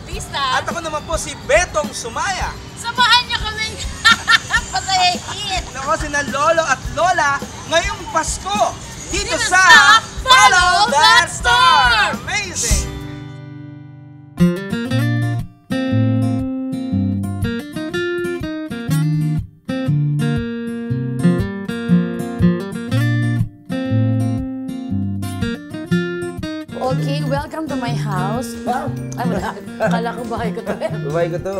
Bautista. At ako naman po si Betong Sumaya. Samahan niyo kaming pasayahin. Ako sina Lolo at Lola ngayong Pasko. Dito sa Follow That Star! Amazing! Okay, welcome to my house. Wow! Ay, wala. Kala ko bahay ko to. Babae ko to.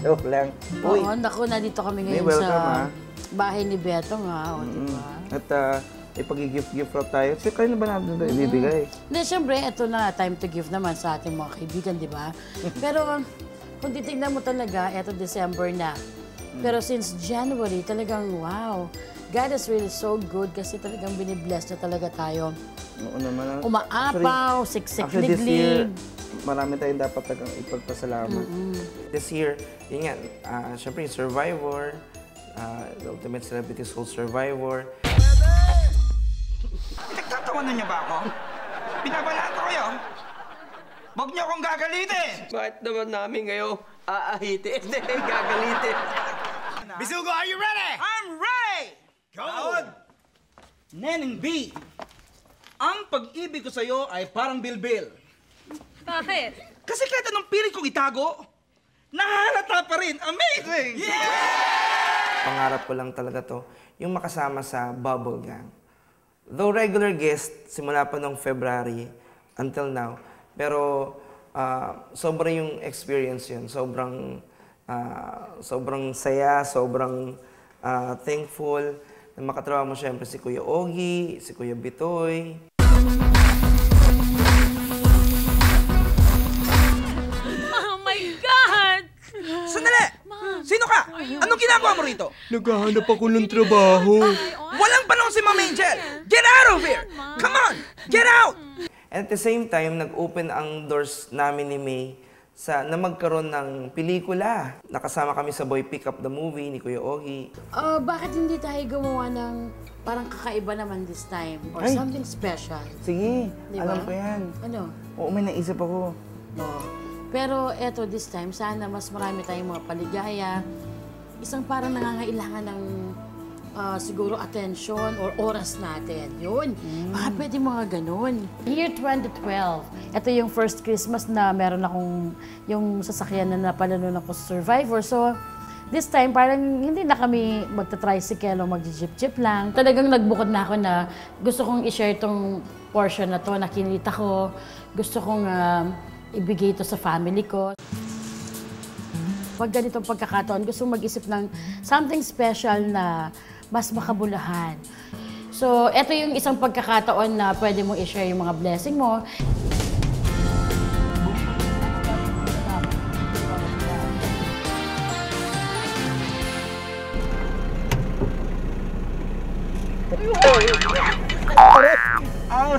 Joke lang. Uy, Oo, naku, nandito kami ngayon welcome, sa bahay ni Beto nga. O, diba? at ipag-gift-gift wrap tayo. Kasi kayo na ba natin ito ibibigay? Hindi, syempre, ito na, time to give naman sa ating mga kaibigan, di ba? Pero kung titignan mo talaga, ito December na. Pero since January, talagang wow. God is really so good kasi talagang binibless na talaga tayo. Oo naman. Umaapaw, Actually, this year, siksik-liglig. marami tayong dapat ipagpasalamat. This year, yun nga, syempre yung Survivor, the Ultimate Celebrity Soul Survivor. Pinagtatawanan niyo ba ako? Binabalata kayo? Huwag niyo akong gagalitin! Bakit naman namin ngayon aahitin? Gagalitin. Bisugo, are you ready? I'm ready! Go! Neneng B, ang pag-ibig ko sa'yo ay parang bilbil. Bakit? Kasi kahit anong piling kong itago, nahalata pa rin. Amazing! Yeah! Pangarap ko lang talaga to, yung makasama sa Bubble Gang. Though regular guest, simula pa noong February until now, pero sobrang yung experience yun. Sobrang saya, sobrang thankful na makatrabaho mo siyempre si Kuya Ogie, si Kuya Bitoy. Oh my God! Sandali! Sino ka? Anong ginagawa mo rito? Naghahanap ako ng trabaho. Walang panahon si Ma'am Angel! Get out of here! Come on! Get out! And at the same time, nag-open ang doors namin ni May na magkaroon ng pelikula. Nakasama kami sa Boy Pick Up the Movie ni Kuya Ogie. Bakit hindi tayo gumawa ng parang kakaiba naman this time? Or Ay. something special? Sige, Di ba? alam ko yan. Ano? Oo, may naisip ako. Oo. Pero eto this time, sana mas marami tayong mga paligaya. Isang parang nangangailangan ng siguro attention or oras natin. Yun. Baka pwede mga ganun. Year 2012, ito yung first Christmas na meron akong yung sasakyan na napalanon ako sa Survivor. So, this time, parang hindi na kami magta-tricycle o mag-jeep-jeep lang. Talagang nagbukod na ako na gusto kong i-share itong portion na to na kinita ko. Gusto kong ibigay ito sa family ko. Pag ganitong pagkakataon, gusto kong mag-isip ng something special na mas makabulahan. So, ito yung isang pagkakataon na pwede mo i-share yung mga blessing mo.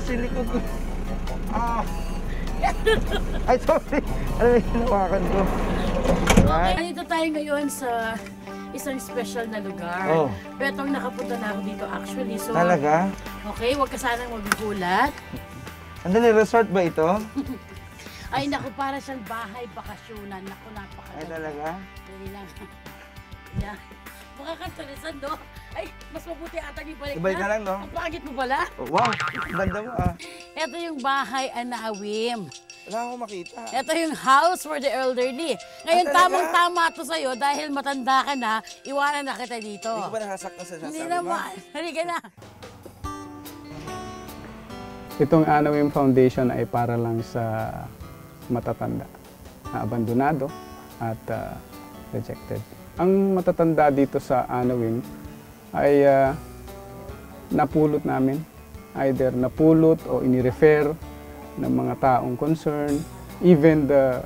Silikod ko. Ay, sorry. Ano yung hinawakan ko? Nandito tayo ngayon sa isang special na lugar. Oh. Betong nakapunta na ako dito actually. So, Talaga? okay, huwag ka sanang magugulat. Andali, resort ba ito? Ay, naku, para siyang bahay bakasyonan. Naku, napakaganda. Ay, talaga? Dali lang. Yan. Mukha kang tulisan, no? Ay, mas mabuti ata yung balik Ibalik na lang, no? Ang pangit mo pala. Oh, wow, ganda mo ah. Ito yung bahay Anawim. Wala akong makita. Ito yung house for the elderly. Ngayon, talaga? tamang-tama to sa'yo dahil matanda ka na, iwanan na kita dito. Hindi ko ba nasasaktan sa Hindi sasabi mo? naman. Halika na. Itong Anawim Foundation ay para lang sa matatanda na abandonado at rejected. Ang matatanda dito sa Anawim ay napulot namin, either napulot o inirefer ng mga taong concerned, even the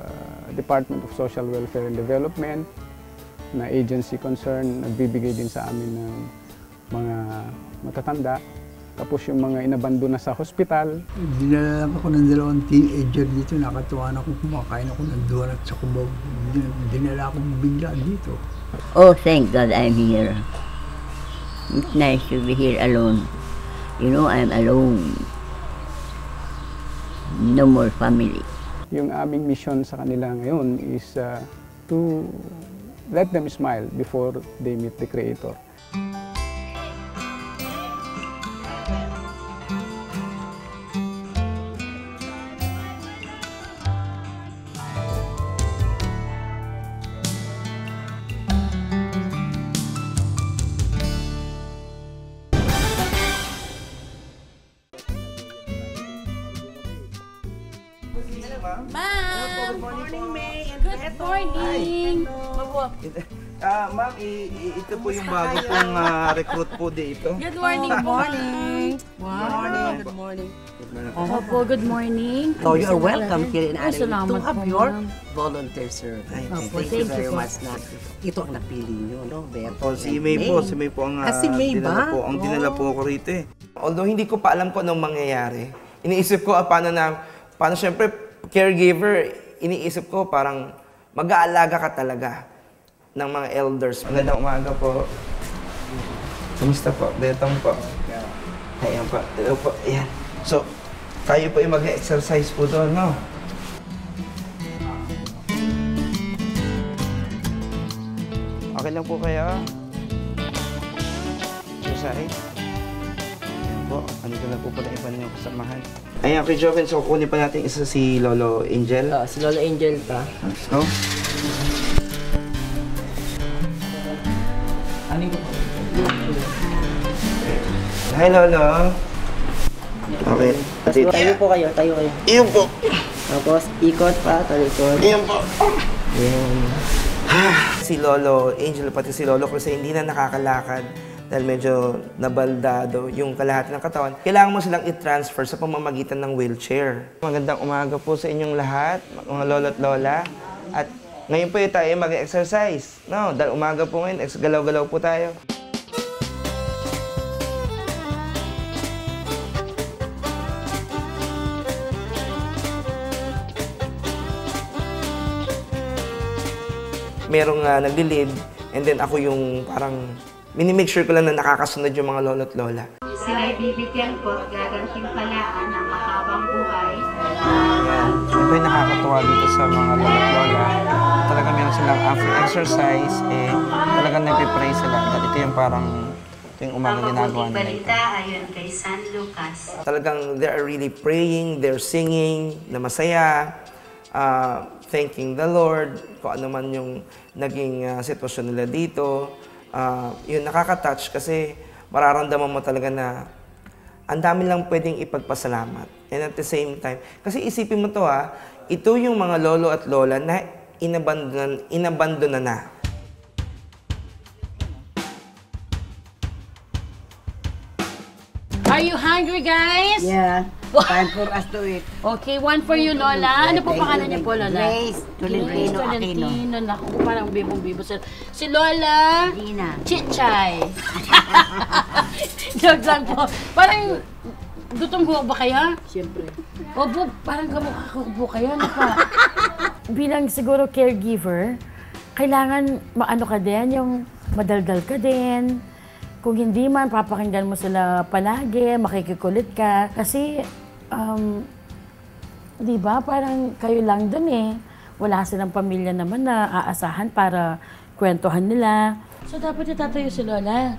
Department of Social Welfare and Development na agency concerned, nagbibigay din sa amin ng mga matatanda. Tapos yung mga inabandona sa hospital. Dinala lang ako ng dalawang teenager dito. Nakatuwa na ako, kumakain ako ng donut sa kubaw. Dinala ako bigla dito. Oh, thank God I'm here. It's nice to be here alone. You know, I'm alone. No more family. Yung aming mission sa kanila ngayon is to let them smile before they meet the Creator. Ma'am! Good morning, May. Good morning! Ma'am, ito po yung bago pong recruit po dito. Good morning po. Good morning. Opo, good morning. So you are welcome here in Ay, Anawin salamat to have po, your ma'am. volunteer service. Thank you very much na ito ang napili nyo, no? Beto Si and May po, si May po ang Si May dinala ba? po, ang dinala po ako rito eh. Although hindi ko pa alam kung anong mangyayari, iniisip ko paano syempre caregiver, iniisip ko parang mag-aalaga ka talaga ng mga elders. Magandang umaga po. Kumusta po? Betong po. Ayan po. Hello po. Ayan. So, tayo po yung mag-exercise po doon, no? Okay lang po kayo? Exercise? Ayan po. Andito na po pala iba na yung kasamahan. Ayan, kay Joven. So, kunin pa natin isa si Lolo Angel. si Lola Angel pa. Let's go. Hi, Lolo. Okay. Tayo po kayo, tayo kayo. Iyon po. Tapos ikot pa, talikod. Iyon po. Yan. Si Lolo Angel, pati si Lolo kasi hindi na nakakalakad dahil medyo nabaldado yung kalahati ng katawan. Kailangan mo silang i-transfer sa pamamagitan ng wheelchair. Magandang umaga po sa inyong lahat, mga lolo at lola. At ngayon po tayo mag-exercise. No, dahil umaga po ngayon, galaw-galaw po tayo. Merong nagli-lead, and then ako yung parang minimake sure ko lang na nakakasunod yung mga lolo at lola. Sila'y bibigyan ko at gagantimpalaan ng mahabang buhay. Yan. Yan po yung nakakatuwa dito sa mga lolo at lola. Talaga meron silang after exercise, talagang nagpipray sila. Dahil ito yung parang ito yung umaga ginagawa Ang nila ito. balita ayon kay San Lucas. Talagang they are really praying, they're singing na masaya, thanking the Lord, kung ano man yung naging sitwasyon nila dito. Yun, nakaka-touch kasi mararamdaman mo talaga na ang dami lang pwedeng ipagpasalamat. And at the same time, kasi isipin mo to ito yung mga lolo at lola na inabandona na. Are you hungry, guys? Yeah. Time for us to eat. Okay, one for you, Lola. Ano po pangalan niyo po, Lola? Grace Tolentino Aquino. Tolentino. Naku, parang bibong-bibo. Si Lola... Dina. Chichay. Joke lang po. Parang... Gutom po ba kayo? Siyempre. Opo, parang kamukha po kayo. Ano pa? Bilang siguro caregiver, kailangan maano ka din, yung madaldal ka din. Kung hindi man, papakinggan mo sila palagi, makikikulit ka. Kasi, di ba, parang kayo lang dun eh. Wala silang pamilya naman na aasahan para kwentuhan nila. So, dapat itatayo si Lola.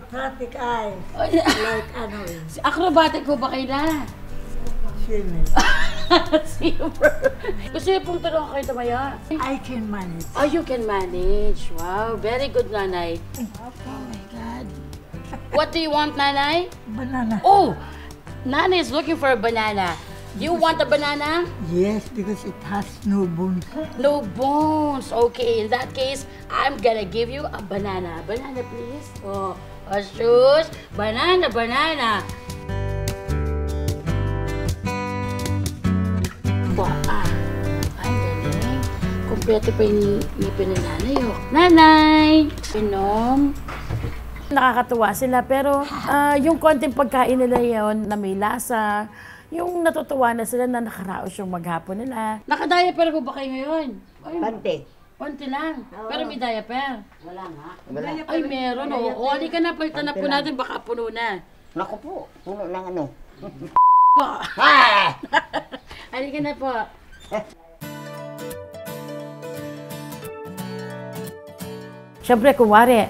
Traffic eye. Like ano eh. Acrobatic ko ba kaila? Swimming. Super. Gusto niyo pong tulungan kayo tumaya? I can manage. Oh, you can manage. Wow, very good, Nanay. Oh my God. What do you want, Nanay? Banana. Oh, Nanay is looking for a banana. You want a banana? Yes, because it has no bones. No bones. Okay, in that case, I'm gonna give you a banana. Banana, please. Oh, shoes. Banana, banana. Ay, galing. Kompleto pa yung ngipin ng nanay, oh. Nanay! Inom. Nakakatuwa sila, pero yung konting pagkain nila yon na may lasa, yung natutuwa na sila na nakaraos yung maghapon nila. Nakadiaper ko ba kayo ngayon? Pante. Konti lang. Pero may diaper. Wala nga. Ay, meron. O, ali ka na. Palitan na po natin. Baka puno na. Naku po, puno ng ano. Halika na po. Siyempre, kunwari,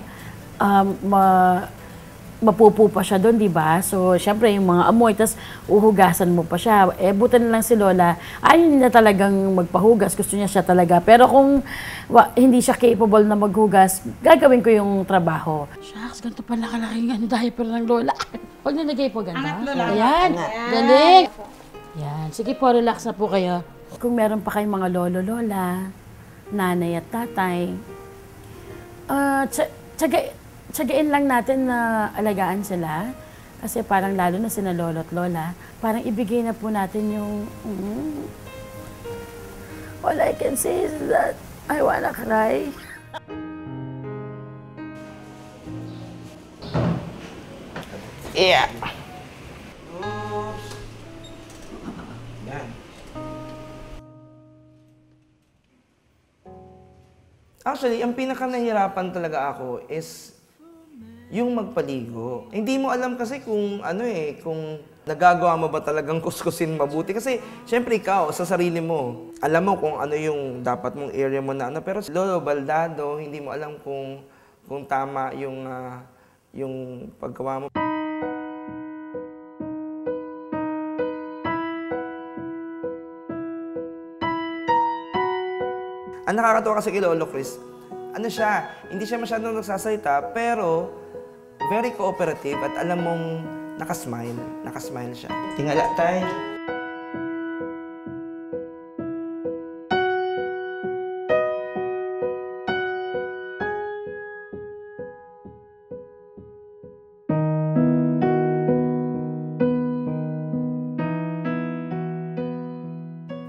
mapupo pa siya doon, di ba? So, siyempre, yung mga amoy, tas uhugasan mo pa siya. Eh, buta na lang si Lola, ayaw niya talagang magpahugas. Gusto niya siya talaga. Pero kung hindi siya capable na maghugas, gagawin ko yung trabaho. Shucks, ganito pala kalaking diaper ng Lola. Pag nilagay po, ganda. Ayan, galing. Yan, sige po, relax na po kayo. Kung meron pa kayong mga lolo-lola, nanay at tatay, tsagain lang natin na alagaan sila. Kasi parang lalo na sina lolo at lola, parang ibigay na po natin yung... All I can say is that I wanna cry. Yeah. Yan. Actually, ang pinaka-nahirapan talaga ako is yung magpaligo. Hindi mo alam kasi kung kung nagagawa mo ba talagang kuskusin mabuti. Kasi, syempre ikaw, sa sarili mo, alam mo kung ano yung dapat mong area mo na pero si Lolo Baldado, hindi mo alam kung tama yung paggawa mo. Ang nakakatawa kasi kay Lolo Chris, hindi siya masyadong nagsasalita, pero very cooperative at alam mong nakasmile siya. Tingala tayo.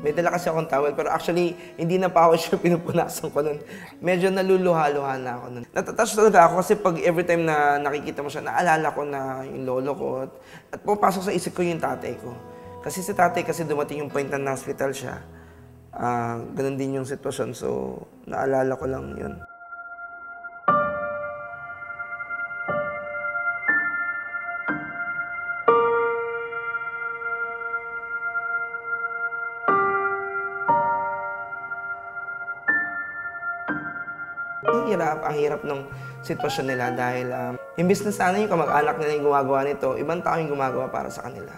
May dala kasi akong towel, pero actually, hindi na pa ako siya pinupunasan ko nun. Medyo naluluha-luha na ako nun. Natatouch talaga ako kasi pag every time na nakikita mo siya, naalala ko na yung lolo ko. At pupasok sa isip ko yung tatay ko. Kasi si tatay kasi dumating yung point na na-hospital siya. Ganun din yung sitwasyon, so naalala ko lang yun. Ang hirap ng sitwasyon nila dahil imbis na sana yung kamag-anak nila yung gumagawa nito, ibang tao yung gumagawa para sa kanila.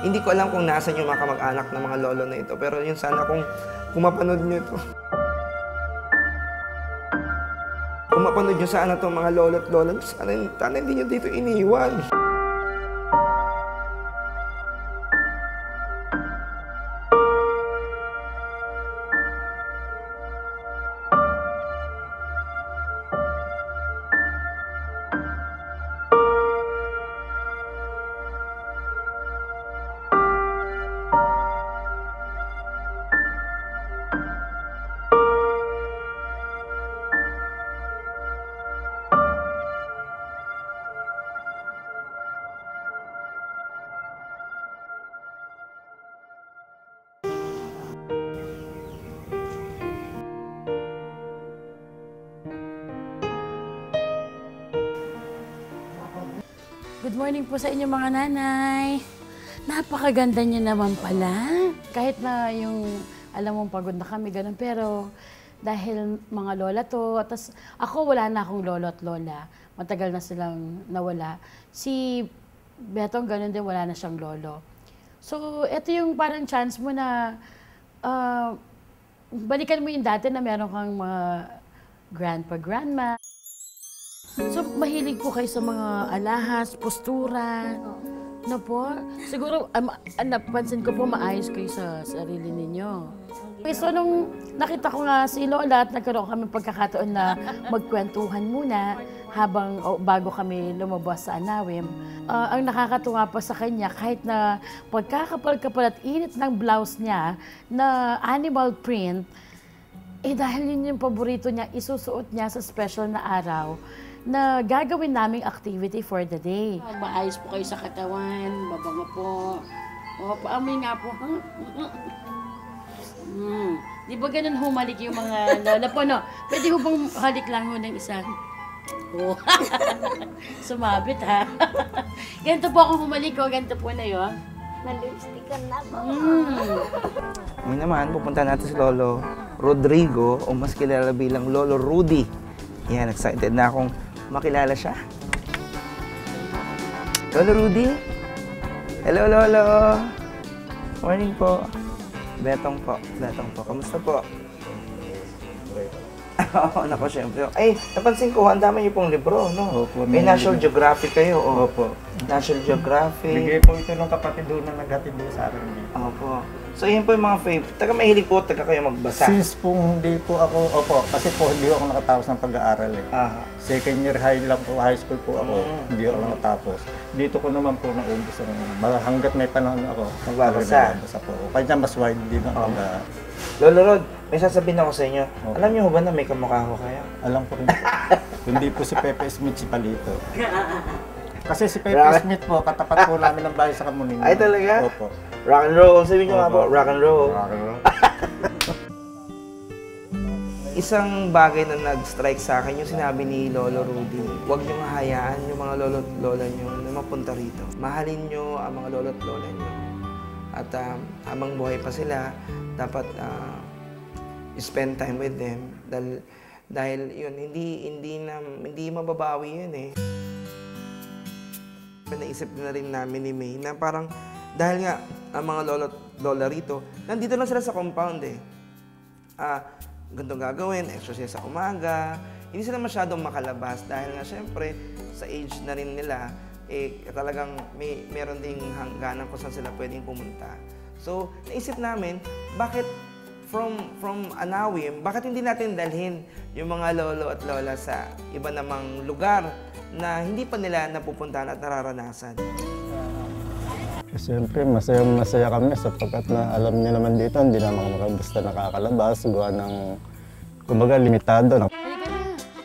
Hindi ko alam kung nasan yung mga kamag-anak ng mga lolo na ito, pero yun sana kung mapanood nyo ito. Kung mapanood nyo sana itong mga lolo at lola, sana hindi nyo dito iniwan. Good morning po sa inyo mga nanay. Napakaganda niyo naman pala. Kahit na yung, alam mong pagod na kami, ganun. Pero dahil mga lola to, tas ako wala na akong lolo at lola. Matagal na silang nawala. Si Betong ganun din, wala na siyang lolo. So, ito yung parang chance mo na balikan mo yung dati na meron kang mga grandpa, grandma. So, mahilig po kayo sa mga alahas, postura, no po? Siguro, napansin ko po, maayos kayo sa sarili ninyo. So, nung nakita ko nga si Lola at nagkaroon kami pagkakataon na magkwentuhan muna bago kami lumabas sa Anawim, ang nakakatuwa pa sa kanya, kahit na pagkakapal-kapal at init ng blouse niya na animal print, dahil yun yung paborito niya, isusuot niya sa special na araw na gagawin naming activity for the day. Maayos po kayo sa katawan, babango po. O, paamoy nga po. Di ba ganun humalik yung mga lola po, no? Pwede ho bang halik lang ho ng isang? Oh. Sumabit, ha? Ganito po ako humalik ko. Ganito po na yun. Nalipstikan na ako. Ngayon naman, pupunta natin si Lolo Rodrigo o mas kilala bilang Lolo Rudy. Yan, excited na akong makilala siya. Lolo Rudy? Hello, Lolo! Morning po. Betong po. Kamusta po? Oo, naku, syempre. Ay, napansin ko, ang dami niyo pong libro, no? Opo. May National Geographic kayo, oh. Opo. National Geographic. Bigay po ito ng kapatid doon na naghatid doon sa akin. Opo. So, yan po yung mga favorite. Taga mahilig po, taga kayo magbasa. Since po hindi po ako, kasi po hindi ako nakatapos ng pag-aaral eh. Second year high lang po, high school po ako, hindi ako nakatapos. Dito ko naman po naumpisa hanggat may panahon ako. Nagbabasa. Nagbabasa po. Kaya mas wide din ang Lolo Rod, may sasabihin ako sa inyo. Alam niyo ba na may kamukha ko kayo? Alam ko rin po. Kundi po si Pepe Smith si Palito. Kasi si Pepe Smith po, katapat po namin ng bahay sa Kamuning. Ay talaga? Opo. Rock and roll. Sabihin niyo nga po, rock and roll. Rock and roll. Isang bagay na nag-strike sa akin, yung sinabi ni Lolo Rudy, huwag niyong hayaan yung mga lolo at lola niyo na mapunta rito. Mahalin niyo ang mga lolo at lola niyo. At habang buhay pa sila, dapat spend time with them. Dahil yun, hindi mababawi yun eh. Naisip na rin namin ni May na parang dahil nga ang mga lolo at lola rito, nandito lang sila sa compound eh. Ganitong gagawin, exercise sa umaga. Hindi sila masyadong makalabas dahil nga syempre sa age na rin nila, talagang meron ding hangganan kung saan sila pwedeng pumunta. So, naisip namin, bakit from Anawim, bakit hindi natin dalhin yung mga lolo at lola sa iba namang lugar na hindi pa nila napupuntahan at nararanasan? Siyempre, masaya kami sapagkat na alam niyo naman dito, hindi naman kami basta nakakalabas, gawa ng, kumbaga, limitado.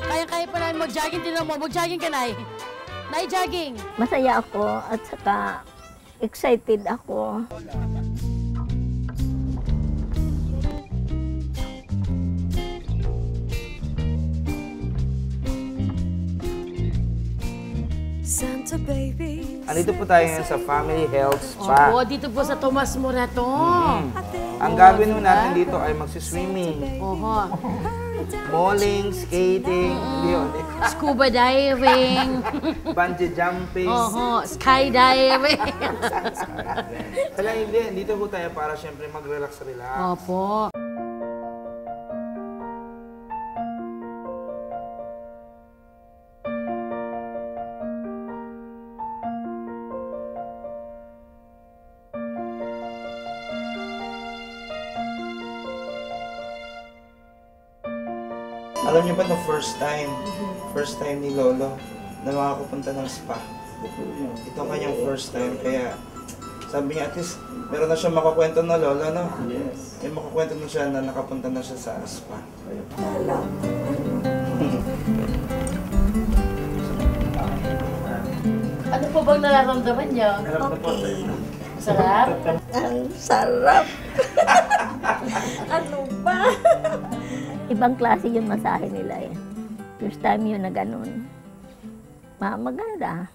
Kaya pa namin mag-jogging, tinan mo, mag-jogging ka, Nay. Nay, jogging! Masaya ako at saka excited ako. Santa baby. Andito po tayo ngayon sa Family Health Spa. Oo, dito po sa Tomas Moraton. Ang gagawin mo natin dito ay magsiswimming. Oho. Bowling, skating, Scuba diving. Bungee jumping. Oho, skydiving. Kaya hindi, dito po tayo para syempre mag-relax. Opo. Alam niyo ba na first time ni Lolo na makapunta ng spa. Ito ang kanyang first time, kaya sabi niya at least meron na siya makakwento na Lola, no? Yes. May makakwento na siya na nakapunta na siya sa spa. Ano po bang nararamdaman niyo? Okay. Sarap? Ang sarap. Ano ba? Ibang klase yung masahe nila eh. First time yun na ganun. Maganda.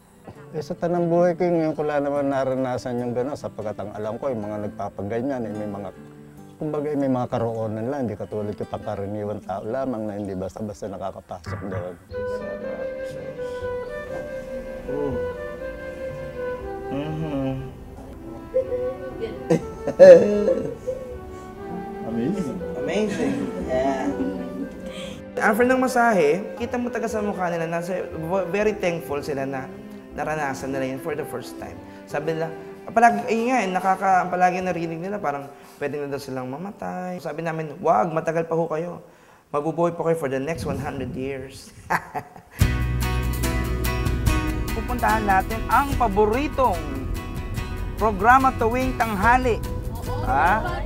Sa tanang buhay ko, ngayon ko lang naman naranasan yung gano'n sapagkat ang alam ko, yung mga nagpapaganyan, may mga, kumbaga may mga karoonan lang, hindi katulad yung pangkaraniwan tao lamang na hindi basta-basta nakakapasok doon. Amazing. Amazing. Yeah. After ng masahe, kita mo taga sa mukha nila na very thankful sila na naranasan nila yun for the first time. Sabi nila, palagi narinig nila parang pwede na daw silang mamatay. Sabi namin, wag, matagal pa ho kayo. Mabubuhay po kayo for the next 100 years. Pupuntahan natin ang paboritong programa tuwing tanghali.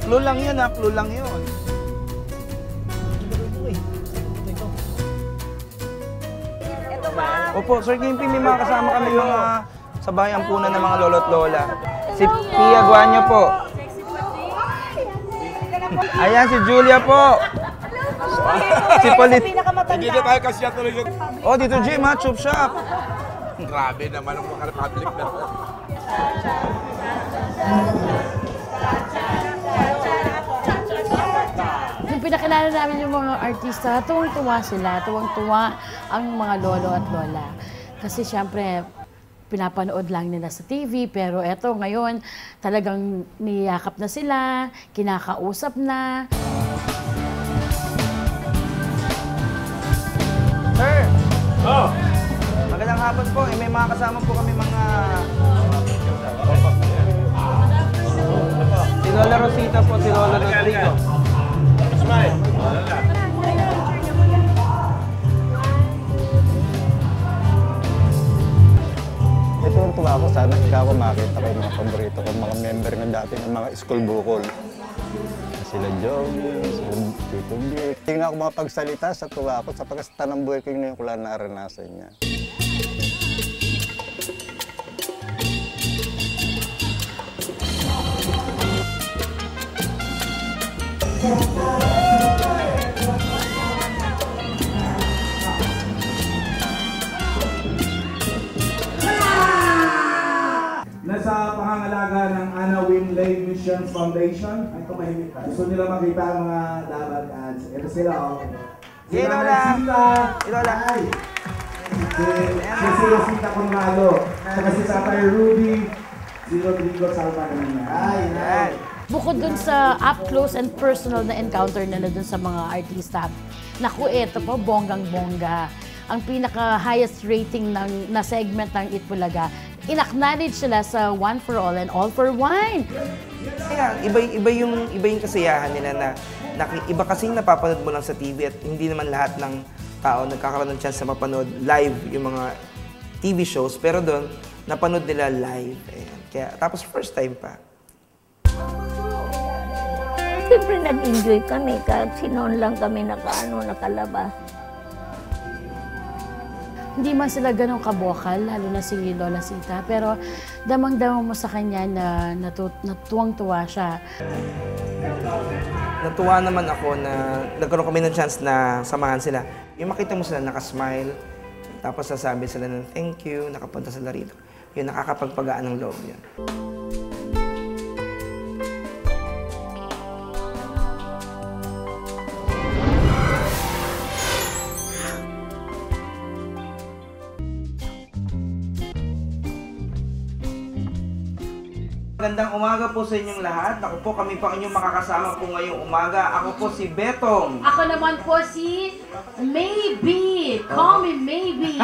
Clue lang yun, clue lang yun. Opo, Sir Gimpy, may mga kasama kami mga sa bahay ampunan ng mga lolo't lola. Si Pia Guanyo po. Ayan si Julia po. Si Polit. Hindi na tayo kasi tuloy yung... Oh, dito Jim ha, chop shop. Grabe naman ang mga public na. Nung pinakilala namin yung mga artista, tuwang-tuwa sila, tuwang-tuwa ang mga lolo at lola. Kasi siyempre, pinapanood lang nila sa TV, pero eto ngayon, talagang niyakap na sila, kinakausap na. Sir! Oh! Magandang hapon po. May mga kasama po kami mga... Si Lola Rosita po, si Lola Rodrigo. Smile! Ito ang tuwa ko, sana ikaw ako makita ko yung mga paborito ko, mga member na dati ng mga school bukol. Sila Joey, sila Tito Vic. Hindi nga ako makapagsalita sa tuwa ko sapagkat sa tanang buhay ko yung ngayon ko lang naranasan niya. Nasa pangangalaga ng Anna Wing Lay Mission Foundation. Ay, tumahimik ka. Gusto nila makita ang mga dapat ads. Ito sila, oh. Si Lola! Si Lola! Ay! Si Rosita Conrado. Saka si Tatay Rudy. Si Rodrigo Salva naman. Ay! Bukod dun sa up close and personal na encounter nila dun sa mga artista, naku, eto po, bonggang-bongga. Ang pinaka-highest rating na segment ng Itbulaga, in-acknowledge sila sa One for All and All for One. Kaya, iba yung kasiyahan nila na iba kasing napapanood mo lang sa TV at hindi naman lahat ng tao nagkakaroon ng chance na mapanood live yung mga TV shows, pero doon, napanood nila live. Ayan. Kaya, tapos first time pa. Siyempre nag-enjoy kami kahit sinoon lang kami nakalabas. Hindi man sila ganun kabokal, lalo na si Lola Sita, pero damang-damang mo sa kanya na natuwang-tuwa siya. Natuwa naman ako na nagkaroon kami ng chance na samahan sila. Yung makita mo sila nakasmile, tapos sasabi sila ng thank you, nakapunta sila rito. Yun, nakakapagpagaan ng loob yun. Magandang umaga po sa inyong lahat. Ako po, kami pa inyong makakasama po ngayong umaga. Ako po si Betong. Ako naman po si Maybe. Call me Maybe.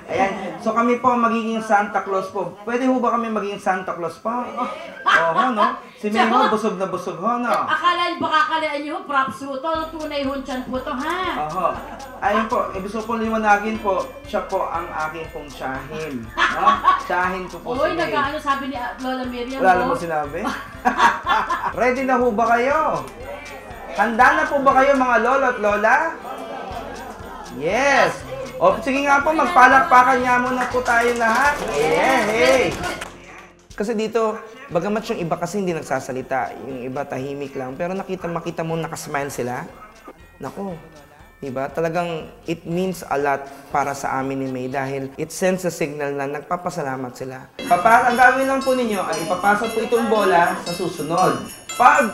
Ayan. So kami po magiging Santa Claus po. Pwede ho ba kami maging Santa Claus po? Oo, no? Si May ho, busog na busog ho, no? Akala niyo, props ho to. Tunay ho dyan po to, ha? Oo. Ayun po, gusto po liwanagin po, siya po ang aking pong tiyahin. No? Tiyahin ko po Uy, si May. nag-ano sabi ni Lola Miriam, Wala mo sinabi? Ready na ho ba kayo? Handa na po ba kayo mga lolo at lola? Yes! O sige nga po, magpalakpakan nga muna po tayo lahat. Yeah, hey! Kasi dito, bagamat yung iba kasi hindi nagsasalita, yung iba tahimik lang, pero makita mo nakasmile sila. Naku, diba? Talagang it means a lot para sa amin ni May dahil it sends a signal na nagpapasalamat sila. Ang gawin lang po ninyo ay ipapasok po itong bola sa susunod.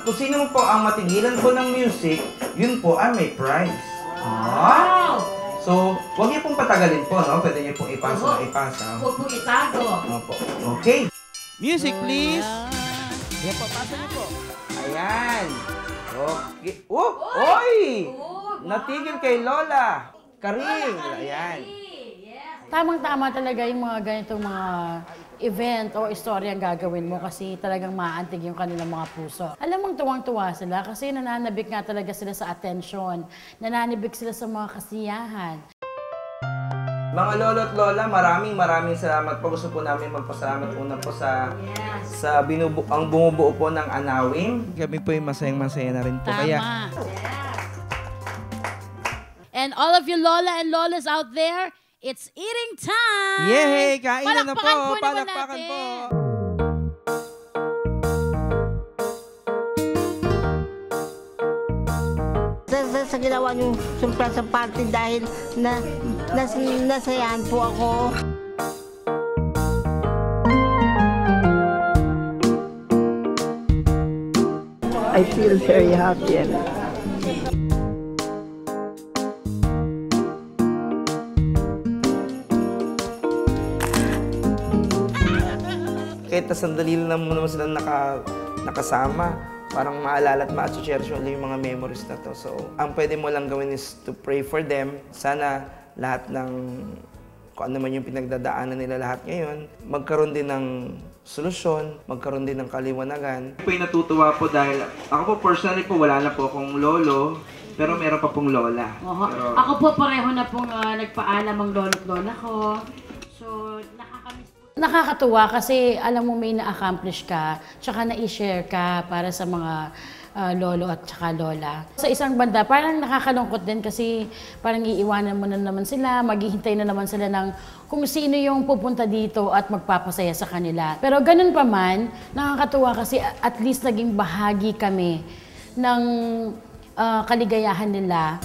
Kung sino po ang matigilan po ng music, yun po ay may prize. Wow! So, huwag niyo pong patagalin po, no? Pwede niyo pong ipasa na ipasa. Huwag po itago. Opo. Okay. Music, please. Yan po, pasa niyo po. Ayan. Okay. Oh! Oy! Natigil kay Lola. Karing. Ayan. Tamang-tama talaga yung mga ganitong mga event o istorya ang gagawin mo kasi talagang maantig yung kanilang mga puso. Alam mong tuwang-tuwa sila kasi nananabik nga talaga sila sa attention. Nananabik sila sa mga kasiyahan. Mga lolo at lola, maraming salamat po. Gusto po namin magpasalamat una po sa ang bumubuo po ng Anawim. Kami po yung masayang-masaya na rin po. Tama. Kaya, And all of you lola and lolas out there, it's eating time! yay! Kainan na po! Palakpakan po! sa ginawa niyong surprise party dahil nasayahan po ako. I feel very happy and kahit na sandali lang naman sila nakasama, parang maalala at ma-cherish mo yung mga memories na to. So, ang pwede mo lang gawin is to pray for them. Sana lahat ng kung ano man yung pinagdadaanan nila lahat ngayon, magkaroon din ng solusyon, magkaroon din ng kaliwanagan. Ako po natutuwa po dahil ako po personally po wala na po akong lolo, pero meron pa pong lola. Pero, ako po pareho na pong nagpaalam ang lolo't lola ko. So, nakakatuwa kasi alam mo may na-accomplish ka, tsaka na-i-share ka para sa mga lolo at tsaka lola. Sa isang banda, parang nakakalungkot din kasi parang iiwanan mo na naman sila, maghihintay na naman sila ng kung sino yung pupunta dito at magpapasaya sa kanila. Pero ganun pa man, nakakatuwa kasi at least naging bahagi kami ng kaligayahan nila.